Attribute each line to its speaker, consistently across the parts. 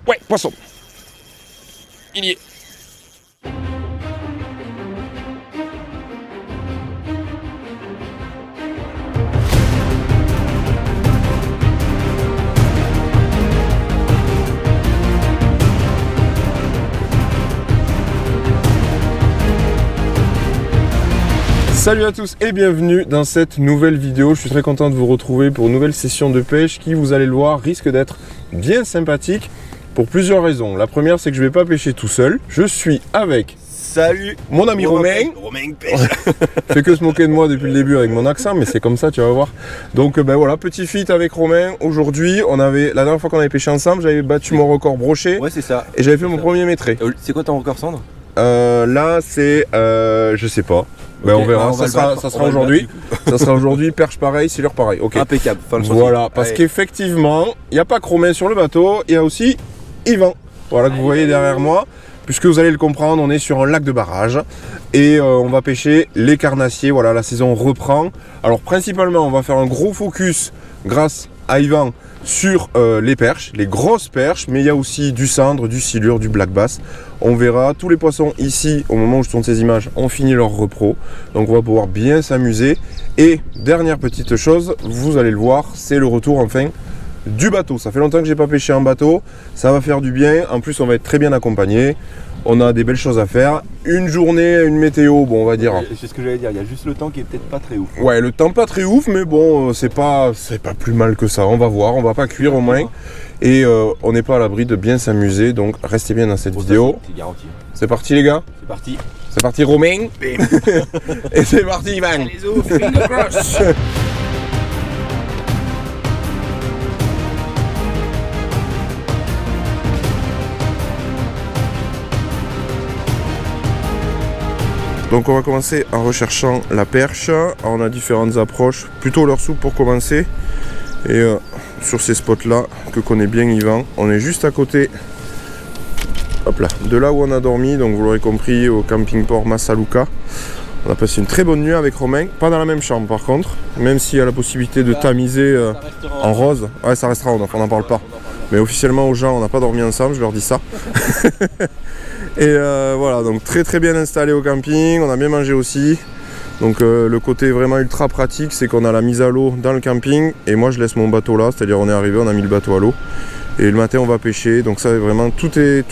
Speaker 1: Ouais, poisson. Il y est. Salut à tous et bienvenue dans cette nouvelle vidéo. Je suis très content de vous retrouver pour une nouvelle session de pêche qui, vous allez le voir, risque d'être bien sympathique pour plusieurs raisons. La première, c'est que je ne vais pas pêcher tout seul. Je suis avec...
Speaker 2: Salut
Speaker 1: mon ami Romain.
Speaker 2: Romain pêche.
Speaker 1: Fait que se moquer de moi depuis le début avec mon accent, mais c'est comme ça, tu vas voir. Donc ben voilà, petit feat avec Romain. Aujourd'hui, la dernière fois qu'on avait pêché ensemble, j'avais battu mon record brochet.
Speaker 2: Ouais, c'est ça.
Speaker 1: Et j'avais fait mon premier métré.
Speaker 2: C'est quoi ton record, Sandre?
Speaker 1: Là, c'est... je sais pas. Ben,
Speaker 2: Okay,
Speaker 1: on verra,
Speaker 2: bah,
Speaker 1: ça sera aujourd'hui. Ça sera aujourd'hui, perche pareil, silure pareil. Ok.
Speaker 2: Impeccable.
Speaker 1: Voilà, parce qu'effectivement, il n'y a pas que Romain sur le bateau, il y a aussi Yvan. Voilà, que vous voyez derrière moi. Puisque vous allez le comprendre, on est sur un lac de barrage et on va pêcher les carnassiers. Voilà, la saison reprend. Alors principalement, on va faire un gros focus grâce à Yvan sur les perches, les grosses perches, mais il y a aussi du cendre, du silure, du black bass. On verra tous les poissons ici, au moment où je tourne ces images, ont fini leur repro. Donc on va pouvoir bien s'amuser. Et dernière petite chose, vous allez le voir, c'est le retour enfin du bateau. Ça fait longtemps que j'ai pas pêché en bateau, ça va faire du bien. En plus, on va être très bien accompagné. On a des belles choses à faire. Une journée, une météo, bon, on va dire.
Speaker 2: C'est ce que j'allais dire, il y a juste le temps qui est peut-être pas très ouf.
Speaker 1: Ouais, le temps pas très ouf, mais bon, c'est pas plus mal que ça. On va voir, on va pas cuire au moins. Et on n'est pas à l'abri de bien s'amuser, donc restez bien dans cette vidéo.
Speaker 2: C'est garanti.
Speaker 1: C'est parti les gars.
Speaker 2: C'est parti.
Speaker 1: C'est parti Romain. Et c'est parti Ivan.
Speaker 2: Les os, finger cross.
Speaker 1: Donc on va commencer en recherchant la perche. Alors, on a différentes approches, plutôt leur soupe pour commencer. Et sur ces spots là que connaît bien Yvan, on est juste à côté, hop là, de là où on a dormi. Donc vous l'aurez compris, au camping-port Massaluca. On a passé une très bonne nuit avec Romain, pas dans la même chambre par contre, même s'il y a la possibilité de tamiser en rose. Ouais, ça restera, on n'en parle pas. Mais officiellement aux gens, on n'a pas dormi ensemble, je leur dis ça. Et voilà, donc très bien installé au camping, on a bien mangé aussi. Donc le côté vraiment ultra pratique, c'est qu'on a la mise à l'eau dans le camping et moi je laisse mon bateau là, c'est-à-dire on est arrivé, on a mis le bateau à l'eau et le matin on va pêcher. Donc ça vraiment tout est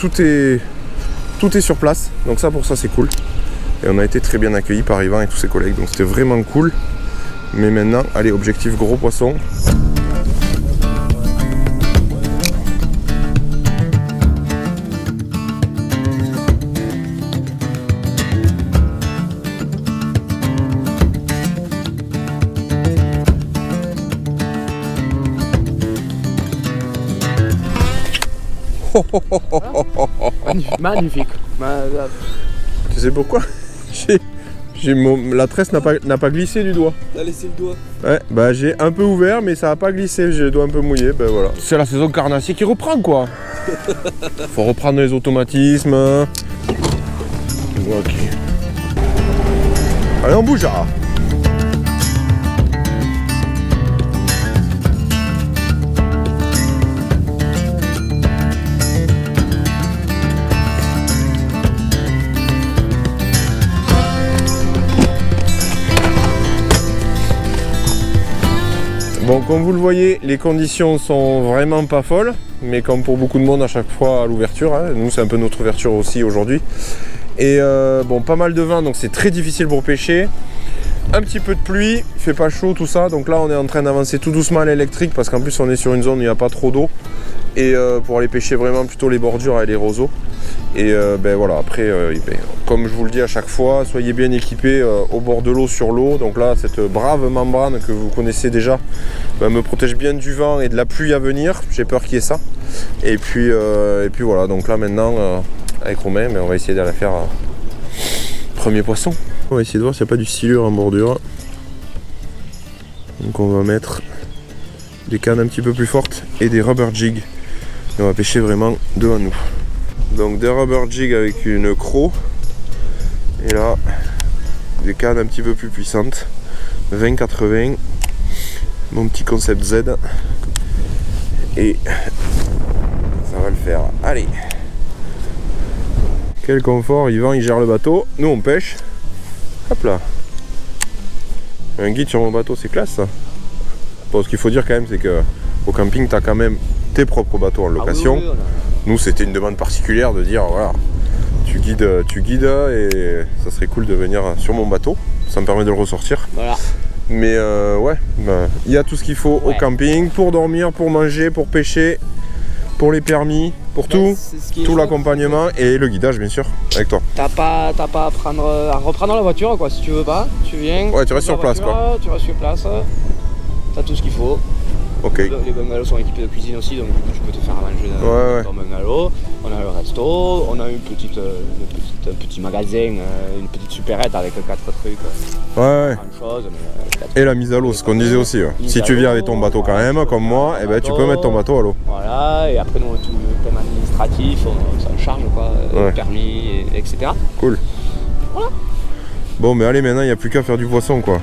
Speaker 1: sur place. Donc ça pour ça c'est cool. Et on a été très bien accueillis par Yvan et tous ses collègues, donc c'était vraiment cool. Mais maintenant, allez, objectif gros poisson.
Speaker 2: Magnifique.
Speaker 1: Tu sais pourquoi? La tresse n'a pas glissé du doigt.
Speaker 2: T'as laissé le doigt.
Speaker 1: Ouais, bah j'ai un peu ouvert mais ça n'a pas glissé, j'ai le doigt un peu mouillé, ben voilà. C'est la saison carnassier qui reprend quoi. Faut reprendre les automatismes. Ok. Allez on bouge là. Bon, comme vous le voyez, les conditions sont vraiment pas folles, mais comme pour beaucoup de monde à chaque fois à l'ouverture, hein, nous c'est un peu notre ouverture aussi aujourd'hui. Et bon, pas mal de vent, donc c'est très difficile pour pêcher. Un petit peu de pluie, il fait pas chaud tout ça, donc là on est en train d'avancer tout doucement à l'électrique parce qu'en plus on est sur une zone où il n'y a pas trop d'eau. Et pour aller pêcher vraiment plutôt les bordures et les roseaux. Et ben voilà, après, comme je vous le dis à chaque fois, soyez bien équipés au bord de l'eau, sur l'eau. Donc là, cette brave membrane que vous connaissez déjà me protège bien du vent et de la pluie à venir. J'ai peur qu'il y ait ça. Et puis voilà, donc là maintenant, avec Romain, on va essayer d'aller faire premier poisson. On va essayer de voir s'il n'y a pas du silure en bordure. Donc on va mettre des cannes un petit peu plus fortes et des rubber jigs. Et on va pêcher vraiment devant nous. Donc des rubber jigs avec une croc. Et là, des cannes un petit peu plus puissantes. 20-80. Mon petit concept Z. Et ça va le faire. Allez. Quel confort, Yvan il gère le bateau, nous on pêche. Hop là. Un guide sur mon bateau, c'est classe ça. Bon, ce qu'il faut dire quand même, c'est que au camping, tu as quand même tes propres bateaux en location.
Speaker 2: Ah oui,
Speaker 1: Nous, c'était une demande particulière de dire voilà, tu guides et ça serait cool de venir sur mon bateau. Ça me permet de le ressortir.
Speaker 2: Voilà.
Speaker 1: Mais ouais, il y a tout ce qu'il faut au camping pour dormir, pour manger, pour pêcher, pour les permis, pour tout l'accompagnement et le guidage bien sûr avec toi.
Speaker 2: T'as pas à reprendre la voiture quoi, si tu veux pas, tu viens.
Speaker 1: Ouais, tu restes sur place quoi.
Speaker 2: Tu restes sur place, t'as tout ce qu'il faut.
Speaker 1: Ok.
Speaker 2: Les bungalows sont équipés de cuisine aussi, donc du coup tu peux te faire à manger dans ton bungalow. On a le resto, on a un petit magasin, une petite supérette avec 4 trucs.
Speaker 1: Ouais.
Speaker 2: Chose,
Speaker 1: et la mise à l'eau, ce qu'on disait aussi. Si tu viens avec ton bateau quand même, comme moi, et ben tu peux mettre ton bateau à l'eau.
Speaker 2: Voilà, et après nous tout le thème administratif, on s'en charge quoi, permis, etc.
Speaker 1: Cool.
Speaker 2: Voilà.
Speaker 1: Bon mais allez, maintenant il n'y a plus qu'à faire du poisson quoi.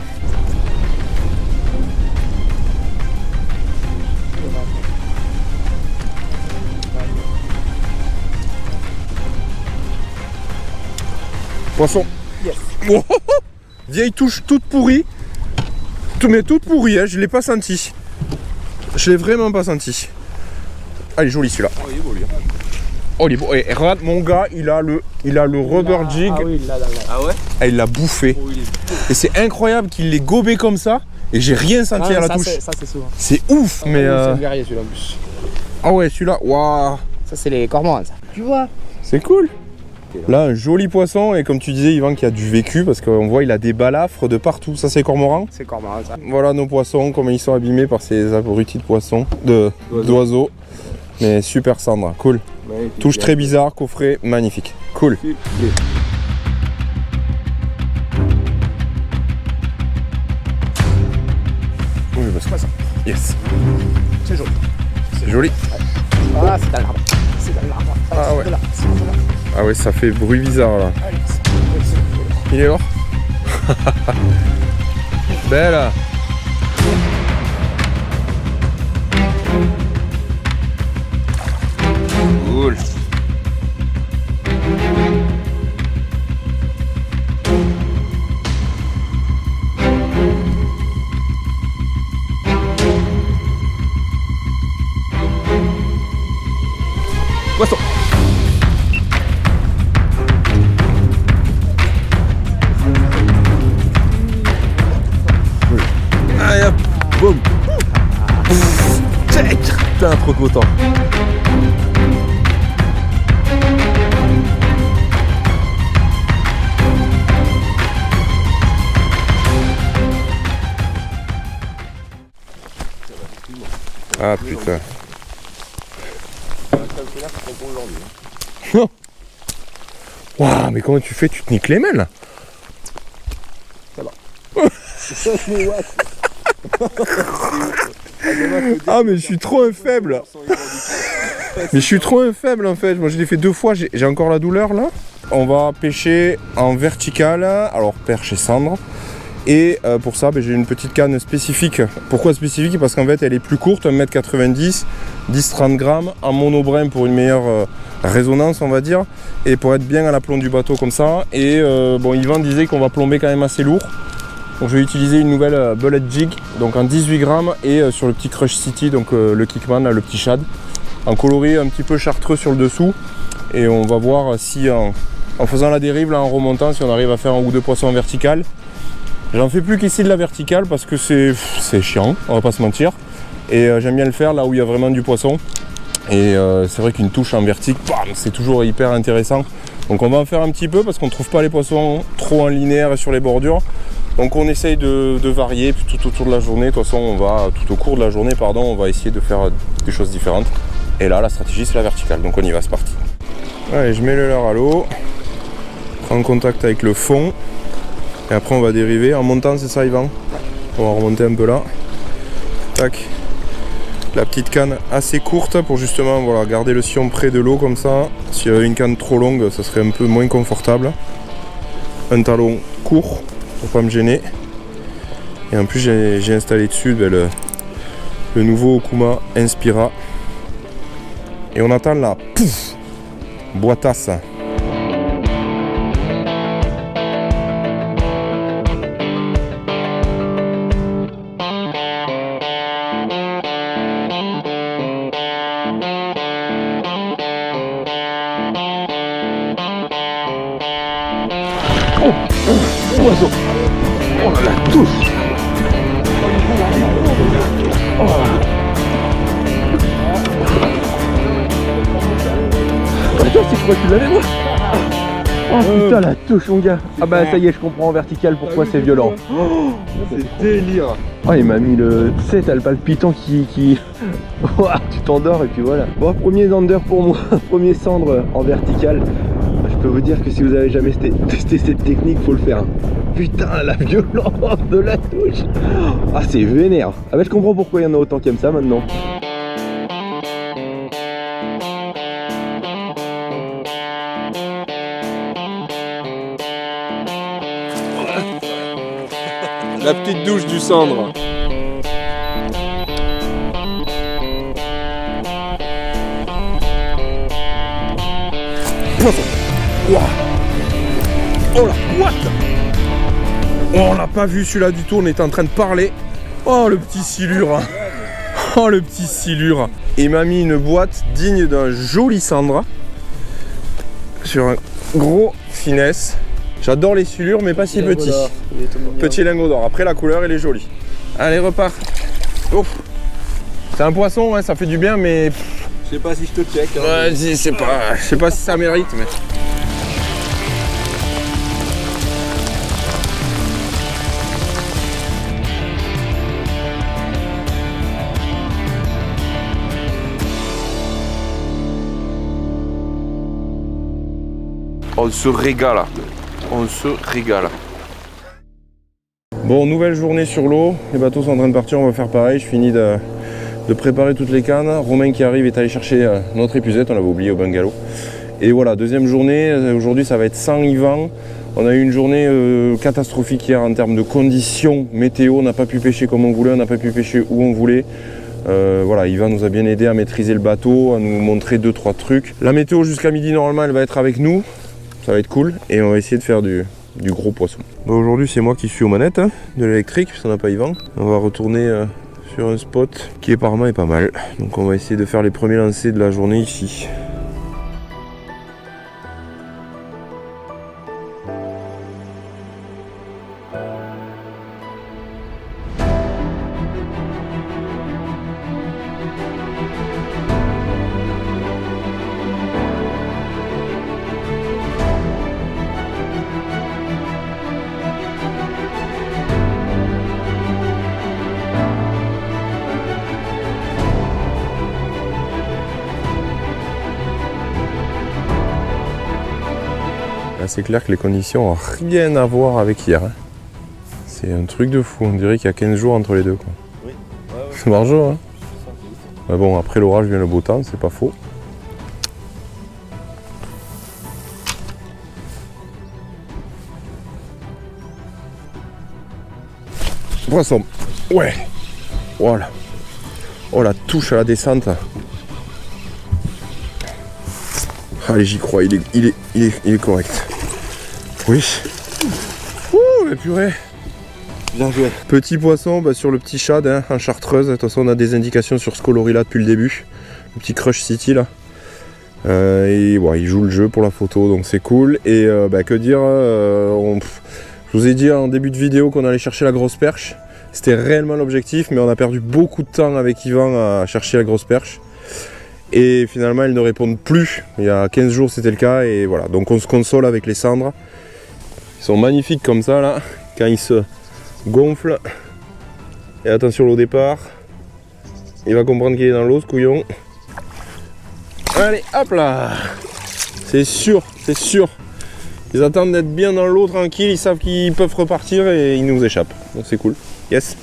Speaker 1: Poisson.
Speaker 2: Yes.
Speaker 1: Oh, vieille touche toute pourrie. Mais toute pourrie, hein, je l'ai pas senti. Je l'ai vraiment pas senti. Ah, il est joli celui-là.
Speaker 2: Oh, il est beau lui.
Speaker 1: Oh, il est beau. Et regarde, mon gars, il a le rubber jig.
Speaker 2: Ah oui, là. Ah ouais.
Speaker 1: Ah, il l'a bouffé.
Speaker 2: Oh,
Speaker 1: et c'est incroyable qu'il l'ait gobé comme ça et j'ai rien senti à la touche.
Speaker 2: Ça c'est souvent.
Speaker 1: C'est ouf, mais.
Speaker 2: C'est un guerrier celui-là en plus.
Speaker 1: Ah ouais, celui-là, waouh.
Speaker 2: Ça c'est les cormorans ça. Tu vois.
Speaker 1: C'est cool. Là, un joli poisson, et comme tu disais, Yvan, qui a du vécu, parce qu'on voit il a des balafres de partout. Ça, c'est cormoran.
Speaker 2: C'est cormoran, ça.
Speaker 1: Voilà nos poissons, comment ils sont abîmés par ces abrutis de poissons, d'oiseaux. Mais super cendre, cool. Magnifique. Touche très bizarre, coffret, magnifique. Cool. Oui, bah c'est pas ça. Yes.
Speaker 2: C'est joli.
Speaker 1: C'est joli.
Speaker 2: Ah, c'est dans l'arbre. C'est dans l'arbre.
Speaker 1: Ah ouais. Ah ouais, ça fait bruit bizarre là. Il est mort. Belle. Cool. Poisson. Allez hop, boum. Putain, trop content. Ah putain. Non. Waouh, mais comment tu fais? Tu te niques les mains là?
Speaker 2: Ça va.
Speaker 1: Ah mais je suis trop un faible. Mais je suis trop un faible en fait. Moi je l'ai fait 2 fois, j'ai encore la douleur là. On va pêcher en vertical, alors perche et cendre. Et pour ça, j'ai une petite canne spécifique. Pourquoi spécifique? Parce qu'en fait, elle est plus courte, 1m90, 10-30 grammes, en monobrin pour une meilleure résonance, on va dire, et pour être bien à l'aplomb du bateau comme ça. Et bon, Yvan disait qu'on va plomber quand même assez lourd. Donc je vais utiliser une nouvelle bullet jig, donc en 18 grammes, et sur le petit Crush City, donc le Kickman, là, le petit shad, en coloris un petit peu chartreux sur le dessous. Et on va voir si en faisant la dérive, là, en remontant, si on arrive à faire 1 ou 2 poissons en vertical. J'en fais plus qu'ici de la verticale parce que c'est chiant, on va pas se mentir. Et j'aime bien le faire là où il y a vraiment du poisson. Et c'est vrai qu'une touche en vertic, c'est toujours hyper intéressant. Donc on va en faire un petit peu parce qu'on trouve pas les poissons trop en linéaire et sur les bordures. Donc on essaye de varier tout autour de la journée. De toute façon, tout au cours de la journée, on va essayer de faire des choses différentes. Et là, la stratégie, c'est la verticale. Donc on y va, c'est parti. Allez, je mets le leurre à l'eau. Prends contact avec le fond. Et après on va dériver en montant, c'est ça Yvan? On va remonter un peu là. Tac. La petite canne assez courte pour justement voilà, garder le sillon près de l'eau comme ça. S'il y avait une canne trop longue, ça serait un peu moins confortable. Un talon court pour pas me gêner. Et en plus j'ai installé dessus le nouveau Okuma Inspira. Et on attend la pouf, boîtasse.
Speaker 2: Oiseau. Oh là la touche. Oh. Attends, c'est quoi tu l'avais moi? Oh putain la touche mon gars. Ah bah ça y est, je comprends en vertical pourquoi c'est violent.
Speaker 1: Oh, c'est délire.
Speaker 2: Oh il m'a mis le... Tu sais, t'as le palpitant qui... tu t'endors et puis voilà. Bon, premier zander pour moi, premier cendre en vertical. Je peux vous dire que si vous avez jamais testé cette technique, faut le faire. Putain, la violence de la touche. Ah, c'est vénère. Ah bah je comprends pourquoi il y en a autant qui aiment ça maintenant.
Speaker 1: La petite douche du cendre. Wow. Oh la what? Oh, on l'a pas vu celui-là du tout, on était en train de parler. Oh le petit silure. Oh le petit silure. Il m'a mis une boîte digne d'un joli cendre. Sur un gros finesse. J'adore les silures mais pas si petits. Petit lingot d'or. Après la couleur elle est jolie. Allez repart. Ouf. C'est un poisson, ouais, ça fait du bien mais...
Speaker 3: Je sais pas si je te check. Hein,
Speaker 1: ouais, je sais pas si ça mérite mais... On se régale. On se régale. Bon, nouvelle journée sur l'eau. Les bateaux sont en train de partir, on va faire pareil. Je finis de préparer toutes les cannes. Romain qui arrive est allé chercher notre épuisette, on l'avait oublié au bungalow. Et voilà, deuxième journée. Aujourd'hui, ça va être sans Yvan. On a eu une journée catastrophique hier en termes de conditions météo. On n'a pas pu pêcher comme on voulait, on n'a pas pu pêcher où on voulait. Voilà, Yvan nous a bien aidé à maîtriser le bateau, à nous montrer 2-3 trucs. La météo jusqu'à midi, normalement, elle va être avec nous. Ça va être cool et on va essayer de faire du gros poisson. Bon, aujourd'hui c'est moi qui suis aux manettes de l'électrique puisqu'on n'a pas Yvan. On va retourner sur un spot qui apparemment est pas mal. Donc on va essayer de faire les premiers lancers de la journée ici. C'est clair que les conditions n'ont rien à voir avec hier. Hein. C'est un truc de fou, on dirait qu'il y a 15 jours entre les deux. Quoi. Oui. Ouais, ouais. C'est marrant, hein. Mais bon, après l'orage vient le beau temps, c'est pas faux. Poisson. Ouais. Voilà. Oh la touche à la descente. Allez, j'y crois, il est correct. Oui. Ouh, mais purée. Bien joué. Petit poisson sur le petit shad hein, en chartreuse. De toute façon, on a des indications sur ce coloris là depuis le début. Le petit Crush City là. Et bon, il joue le jeu pour la photo, donc c'est cool. Et que dire, je vous ai dit en début de vidéo qu'on allait chercher la grosse perche. C'était réellement l'objectif, mais on a perdu beaucoup de temps avec Yvan à chercher la grosse perche. Et finalement, ils ne répondent plus. Il y a 15 jours, c'était le cas. Et voilà, donc on se console avec les cendres. Ils sont magnifiques comme ça, là, quand ils se gonflent. Et attention au départ. Il va comprendre qu'il est dans l'eau, ce couillon. Allez, hop là. C'est sûr, c'est sûr. Ils attendent d'être bien dans l'eau, tranquille. Ils savent qu'ils peuvent repartir et ils nous échappent. Donc c'est cool. Yes.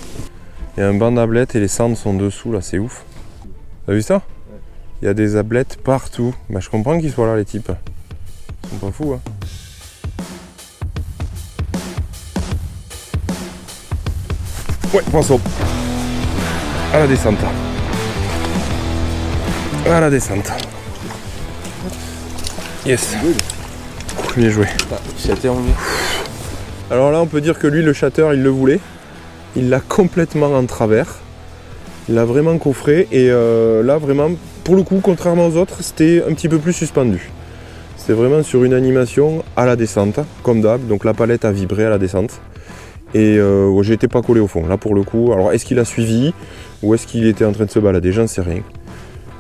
Speaker 1: Il y a un banc d'ablettes et les cendres sont dessous, là, c'est ouf. T'as vu ça? Il y a des ablettes partout. Bah, je comprends qu'ils soient là, les types. Ils sont pas fous, hein. Ouais, poisson. À la descente. À la descente. Yes. Bien joué.
Speaker 2: Chatter en
Speaker 1: Alors là, on peut dire que lui, le chatter, il le voulait. Il l'a complètement en travers. Il l'a vraiment coffré. Et là, vraiment, pour le coup, contrairement aux autres, c'était un petit peu plus suspendu. C'était vraiment sur une animation à la descente, comme d'hab. Donc la palette a vibré à la descente. Et j'étais pas collé au fond. Là, pour le coup, alors est-ce qu'il a suivi ou est-ce qu'il était en train de se balader? J'en sais rien.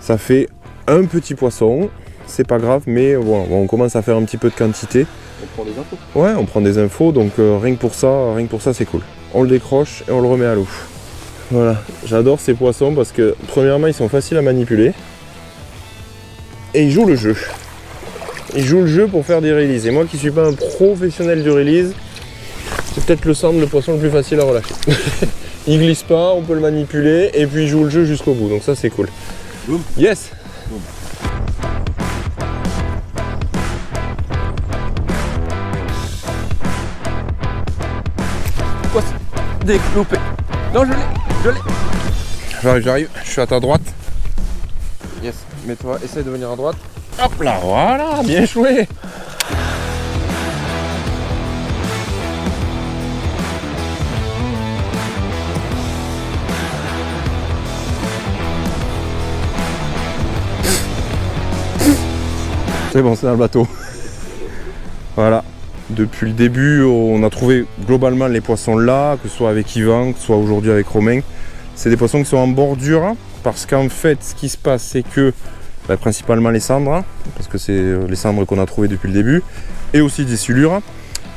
Speaker 1: Ça fait un petit poisson. C'est pas grave, mais bon, on commence à faire un petit peu de quantité.
Speaker 2: On prend des infos.
Speaker 1: Ouais, on prend des infos, donc rien que pour ça, c'est cool. On le décroche et on le remet à l'eau. Voilà, j'adore ces poissons parce que premièrement, ils sont faciles à manipuler. Et ils jouent le jeu. Ils jouent le jeu pour faire des releases. Et moi qui suis pas un professionnel du release, c'est peut-être le poisson le plus facile à relâcher. Il glisse pas, on peut le manipuler et puis il joue le jeu jusqu'au bout. Donc ça, c'est cool.
Speaker 2: Boum.
Speaker 1: Yes.
Speaker 2: Boum.
Speaker 3: Décloupé. Non, je l'ai.
Speaker 1: J'arrive, je suis à ta droite. Yes, mets-toi, essaye de venir à droite. Hop là, voilà, bien joué. C'est bon, c'est dans le bateau. Voilà. Depuis le début, on a trouvé globalement les poissons là, que ce soit avec Yvan, que ce soit aujourd'hui avec Romain. C'est des poissons qui sont en bordure, parce qu'en fait, ce qui se passe, c'est que, principalement les cendres, parce que c'est les cendres qu'on a trouvées depuis le début, et aussi des silures,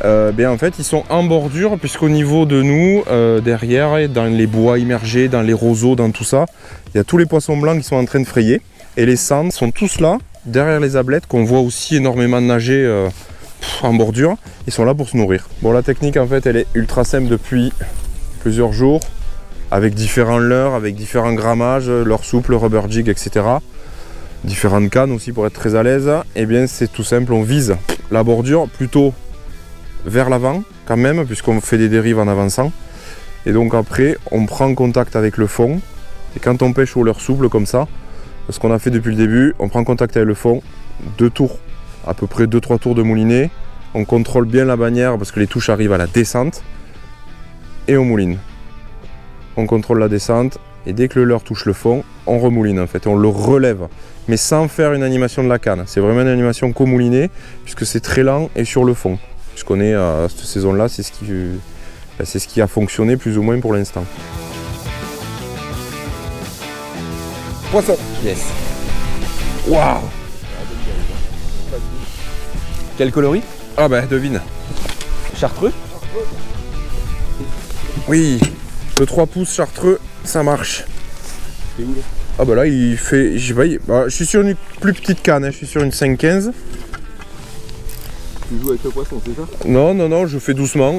Speaker 1: en fait, ils sont en bordure, puisqu'au niveau de nous, derrière, dans les bois immergés, dans les roseaux, dans tout ça, il y a tous les poissons blancs qui sont en train de frayer, et les cendres sont tous là, derrière les ablettes, qu'on voit aussi énormément nager en bordure, ils sont là pour se nourrir. Bon, la technique en fait elle est ultra simple depuis plusieurs jours, avec différents leurres, avec différents grammages, leurre souple, rubber jig, etc. Différentes cannes aussi pour être très à l'aise. Et bien c'est tout simple, on vise la bordure plutôt vers l'avant quand même, puisqu'on fait des dérives en avançant. Et donc après on prend contact avec le fond, et quand on pêche au leurre souple comme ça, ce qu'on a fait depuis le début, on prend contact avec le fond, 2 tours, à peu près 2-3 tours de moulinet, on contrôle bien la bannière parce que les touches arrivent à la descente et on mouline. On contrôle la descente et dès que le leurre touche le fond, on remouline en fait, on le relève, mais sans faire une animation de la canne. C'est vraiment une animation qu'au moulinet puisque c'est très lent et sur le fond. Puisqu'on est à cette saison-là, c'est ce qui a fonctionné plus ou moins pour l'instant. Poisson.
Speaker 2: Yes.
Speaker 1: Waouh.
Speaker 2: Quel coloris?
Speaker 1: Ah bah devine.
Speaker 2: Chartreux?
Speaker 1: Oui, le 3 pouces chartreux, ça marche.
Speaker 2: C'est où là?
Speaker 1: Ah bah là il fait, je suis sur une plus petite canne, je suis sur une 5-15.
Speaker 2: Tu joues avec le poisson, c'est ça?
Speaker 1: Non, je fais doucement.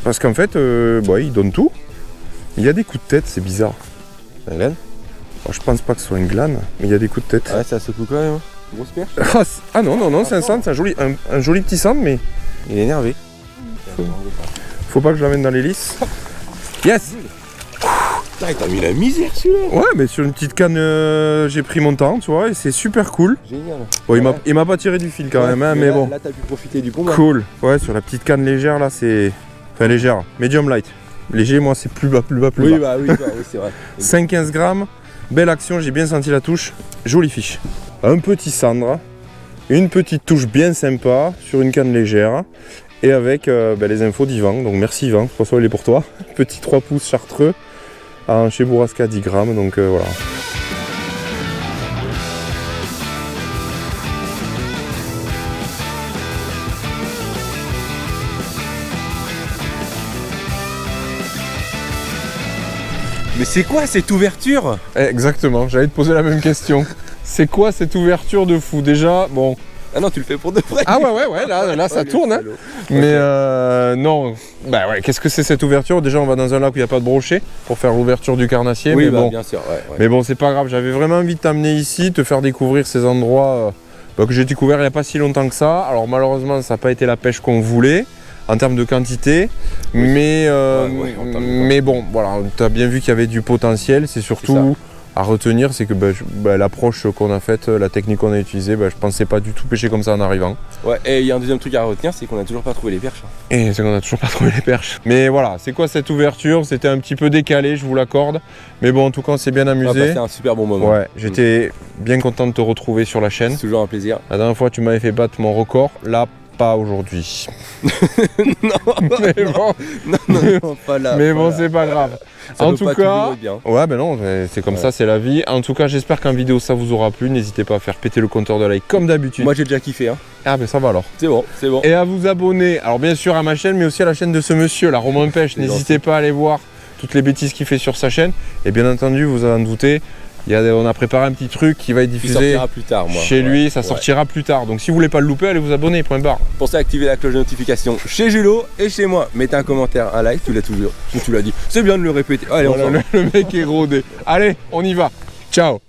Speaker 1: Parce qu'en fait, il donne tout. Il y a des coups de tête, c'est bizarre.
Speaker 2: C'est un glane?
Speaker 1: Je pense pas que ce soit une glane, mais il y a des coups de tête.
Speaker 2: Ouais, ça secoue quand même. Grosse perche?
Speaker 1: Ah non, c'est un centre, c'est un joli petit centre, mais
Speaker 2: Il est énervé.
Speaker 1: faut pas que je l'amène dans les lisses. Yes.
Speaker 2: Putain, t'as mis la misère celui-là.
Speaker 1: Ouais, mais sur une petite canne, j'ai pris mon temps, tu vois, et c'est super cool.
Speaker 2: Génial.
Speaker 1: Bon, il m'a pas tiré du fil quand même, hein, mais
Speaker 2: là,
Speaker 1: bon.
Speaker 2: Là, t'as pu profiter du combat.
Speaker 1: Cool. Ouais, sur la petite canne légère, là, c'est... Enfin, légère, medium light. Léger, moi, c'est plus bas.
Speaker 2: Oui, c'est vrai.
Speaker 1: 5-15 grammes. Belle action, j'ai bien senti la touche. Jolie fiche. Un petit cendre. Une petite touche bien sympa sur une canne légère. Et avec les infos d'Yvan. Donc, merci Yvan. François, il est pour toi. Petit 3 pouces chartreux. Chez Bourrasca 10 grammes. Donc, voilà.
Speaker 2: Mais c'est quoi cette ouverture?
Speaker 1: Exactement, j'allais te poser la même question. C'est quoi cette ouverture de fou? Déjà, bon...
Speaker 2: Ah non, tu le fais pour de vrai.
Speaker 1: Ah ouais, là ça tourne. Hein. Mais non, qu'est-ce que c'est cette ouverture? Déjà, on va dans un lac où il n'y a pas de brochet pour faire l'ouverture du carnassier.
Speaker 2: Oui,
Speaker 1: mais bon.
Speaker 2: bien sûr. Ouais.
Speaker 1: Mais bon, c'est pas grave, j'avais vraiment envie de t'amener ici, te faire découvrir ces endroits que j'ai découvert il n'y a pas si longtemps que ça. Alors malheureusement, ça n'a pas été la pêche qu'on voulait en termes de quantité, mais bon, voilà, tu as bien vu qu'il y avait du potentiel. C'est surtout à retenir, c'est que l'approche qu'on a faite, la technique qu'on a utilisée, je pensais pas du tout pêcher comme ça en arrivant.
Speaker 3: Ouais, et il y a un deuxième truc à retenir, c'est qu'on a toujours pas trouvé les perches.
Speaker 1: Et c'est qu'on a toujours pas trouvé les perches. Mais voilà, c'est quoi cette ouverture? C'était un petit peu décalé, je vous l'accorde. Mais bon, en tout cas, on s'est bien amusé.
Speaker 3: C'était un super bon moment.
Speaker 1: Ouais, j'étais bien content de te retrouver sur la chaîne.
Speaker 3: C'est toujours un plaisir.
Speaker 1: La dernière fois, tu m'avais fait battre mon record. Là, pas aujourd'hui.
Speaker 3: Mais bon, non, pas là.
Speaker 1: Mais bon, c'est pas grave.
Speaker 3: Ça
Speaker 1: en
Speaker 3: peut
Speaker 1: tout
Speaker 3: pas
Speaker 1: cas,
Speaker 3: toujours être bien.
Speaker 1: ouais, ben non, c'est comme ça, c'est la vie. En tout cas, j'espère qu'en vidéo ça vous aura plu. N'hésitez pas à faire péter le compteur de like comme d'habitude.
Speaker 3: Moi, j'ai déjà kiffé. Hein.
Speaker 1: Ah, ben ça va alors.
Speaker 3: C'est bon, c'est bon.
Speaker 1: Et à vous abonner, alors bien sûr à ma chaîne, mais aussi à la chaîne de ce monsieur, la Romain Pêche. N'hésitez pas à aller voir toutes les bêtises qu'il fait sur sa chaîne. Et bien entendu, vous allez en douter, on a préparé un petit truc qui va être diffusé
Speaker 3: plus tard, moi.
Speaker 1: chez lui, ça sortira plus tard. Donc si vous voulez pas le louper, allez vous abonner, point barre.
Speaker 3: Pensez à activer la cloche de notification chez Julo et chez moi. Mettez un commentaire, un like, tu l'as toujours. Tu l'as dit. C'est bien de le répéter. Allez,
Speaker 1: voilà, le mec est rodé. Allez, on y va. Ciao.